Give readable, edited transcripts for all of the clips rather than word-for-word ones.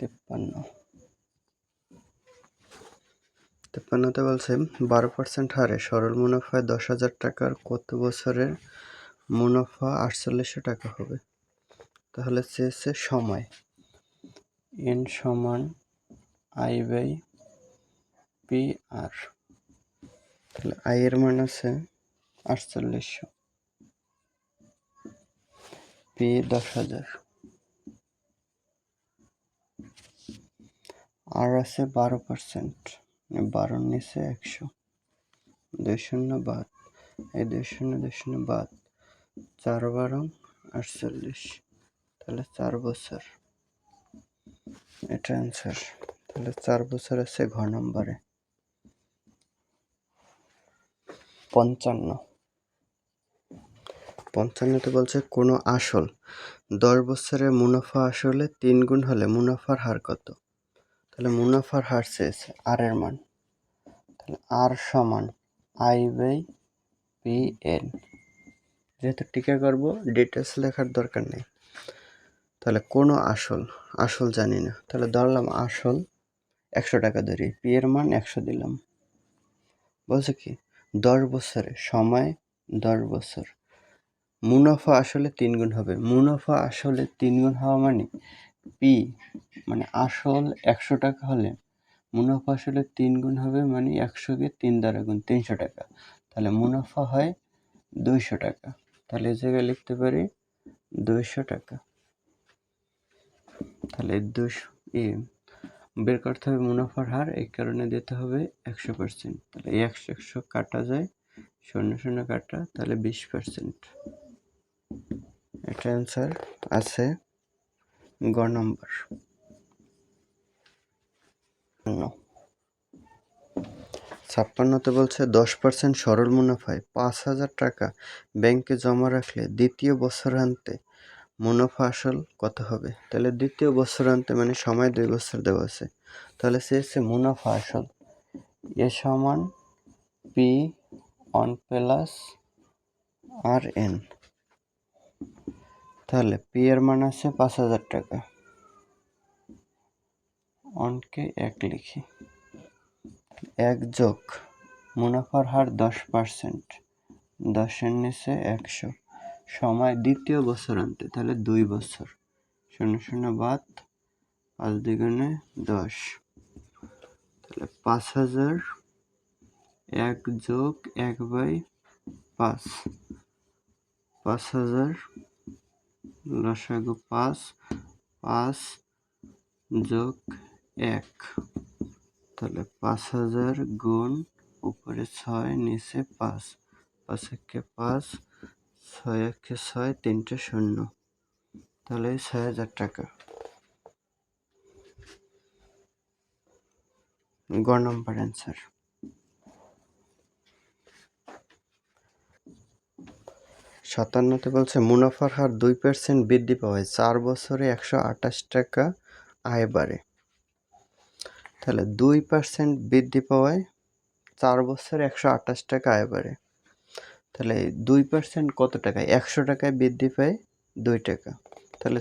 53তে বলছে 12% হারে সরল মুনাফায় 10,000 টাকার কত বছরের মুনাফা 4800 টাকা হবে? তাহলে চেয়েছে সময় n সমান I/PR। তাহলে I এর মান আছে 4800, P 10,000, আর আছে 12%, 12 নিচে 100, 2 শূন্য বাদ, এই 2 শূন্য 2 শূন্য বাদ, 4 12 48, তাহলে 4 বছর। এটা অ্যান্সার। তাহলে 4 বছর আছে ঘ নম্বরে। 55তে বলছে কোনো আসল 10 বছরের মুনাফা আসলে 3 গুণ হলে মুনাফার হার কত? তাহলে মুনাফার হার চেয়েছে আর এর মান, তাহলে আর সমান I/PN। যেহেতু টিকা করব ডিটেলস লেখার দরকার নেই। তাহলে কোনো আসল জানি না, তাহলে ধরলাম আসল 100 টাকা ধরি, পি এর মান 100 দিলাম। বলছে কি 10 বছরে, সময় 10 বছর, মুনাফা আসলে 3 গুণ হবে। মুনাফা আসলে 3 গুণ হওয়া মানে পি মানে আসল 100 টাকা হলে মুনাফা আসলে 3 গুণ হবে, মানে 100কে 3 দ্বারা গুণ 300 টাকা। তাহলে মুনাফা হয় 200 টাকা। তাহলে এই জায়গায় লিখতে পারি 200 টাকা। তাহলে 200 বের করতে হবে মুনাফার হার, এই কারণে দিতে হবে 100%। তাহলে 100 কাটা যায়, 0 কাটা, তাহলে 20%। এটা অ্যান্সার আছে গ নম্বর। 56তে বলছে 10% সরল মুনাফায় 5,000 টাকা ব্যাংকে জমা রাখলে দ্বিতীয় বছরান্তে মুনাফা আসল কত হবে? তাহলে দ্বিতীয় বছরান্তে মানে সময় 2 বছর দেওয়া আছে। তাহলে চেয়েছে মুনাফা আসল এ সমান P1 প্লাস RN। তাহলে পি এর মান আছে 5,000 টাকা, অনকে 1 লিখি, 1 যোগ মুনাফার হার 10%, 10-এর নিচে 100, সময় দ্বিতীয় বছরান্তে, তাহলে 2 বছর, 0 বাদ, 5 দ্বিগুণে 10, তাহলে 5,000, 1 যোগ 1/5, 5,000 লসাগু 5, 5 যোগ 1, তাহলে 5,000 গুণ উপরে 6 নিচে 5, 5 একে 5, 6 একে 6, 3টে 0, তাহলে 6,000 টাকা। গ নম্বর অ্যান্সার। 57তে বলছে মুনাফার হার 2% বৃদ্ধি পাওয়ায় 4 বছরে 128 টাকা আয় বাড়ে। তাহলে 2% বৃদ্ধি পাওয়ায় 4 বছরে 128 টাকা আয় বাড়ে। তাহলে 2% কত টাকায়? 100 টাকায় বৃদ্ধি পায় 2 টাকা। তাহলে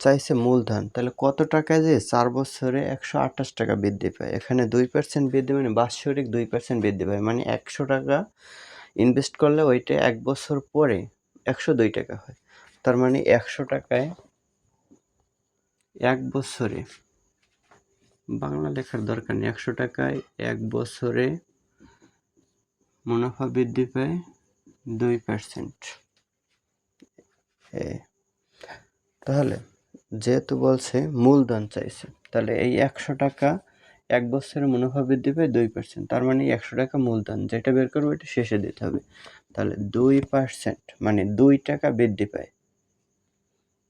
চাইছে মূলধন, তাহলে কত টাকায় যে 4 বছরে 128 টাকা বৃদ্ধি পায়। এখানে 2% বৃদ্ধি মানে বাৎসরিক 2% বৃদ্ধি পায়, মানে 100 টাকা ইনভেস্ট করলে ওইটা 1 বছর পরে 102 টাকা হয়। তার মানে 100 টাকায় 1 বছরে, বাংলা লেখার দরকার নেই, 100 টাকায় 1 বছরে মুনাফা বৃদ্ধি পায় 2%। তাহলে যেহেতু বলছে মূলধন চাইছে, তাহলে এই 100 টাকা 1 বছরে মুনাফা বৃদ্ধি পায় 2%, তার মানে 100 টাকা মূলধন, যেটা বের করবো এটা শেষে দিতে হবে। তাহলে 2% মানে 2 টাকা বৃদ্ধি পায়,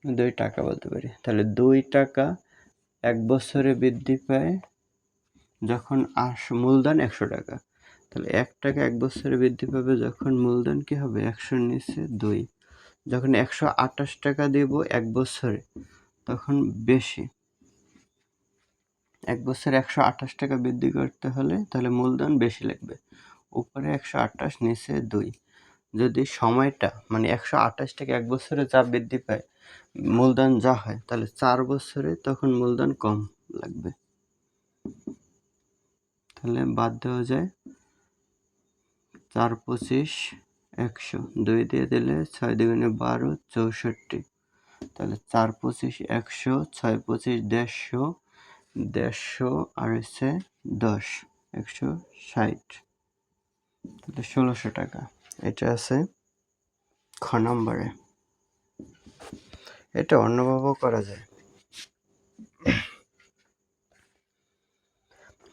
2 টাকা বলতে পারি। তাহলে 2 টাকা 1 বছরে বৃদ্ধি পায় যখন মূলধন 100 টাকা, তাহলে 1 টাকা 1 বছরে বৃদ্ধি পাবে যখন মূলধন কি হবে 100-র নিচে 2। যখন 128 টাকা দেব 1 বছরে, তখন বেশি, 1 বছরে 128 টাকা বৃদ্ধি করতে হলে তাহলে মূলধন বেশি লাগবে, উপরে 128 নিচে 2। যদি সময়টা মানে 128 টাকা 1 বছরে যা বৃদ্ধি পায় মূলধন যা হয়, তাহলে 4 বছরে তখন মূলধন কম লাগবে। তাহলে বাদ দেওয়া যায় 4 25 100, 2 দিয়ে দিলে 6 দুগুণে 12 64। তাহলে 4 25 100, 6 25 150, 150 আর হচ্ছে 10 160, তাহলে 1600 টাকা। এটা আছে খ নম্বরে। এটা অন্যভাবেও করা যায়।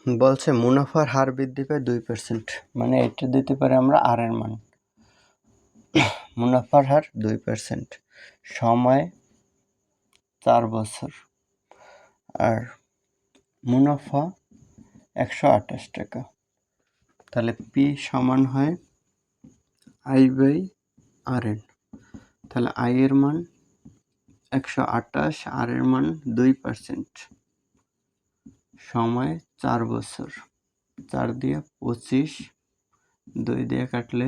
বলছে মুনাফার হার বৃদ্ধি পায় 2%, মানে এটা দিতে পারে আমরা আর এর মান। মুনাফার হার 2%, সময় 4 বছর, আর মুনাফা 128 টাকা। তাহলে পি সমান হয় আই বাই আর এন। তাহলে আই এর মান 128, আর এর মান 2%, সময় 4 বছর, 4 দিয়ে 25, 2 দিয়ে কাটলে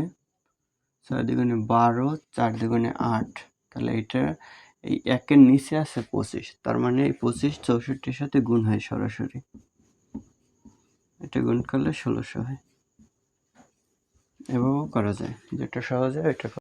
6 দুগুণে 12, 4 দুগুণে 8। তাহলে এটা এই একের নিচে আছে 25, তার মানে এই 25 64-র সাথে গুণ হয় সরাসরি। এটা গুণ করলে 1600 হয়। এভাবেও করা যায়, যেটা সহজ হয় এটা।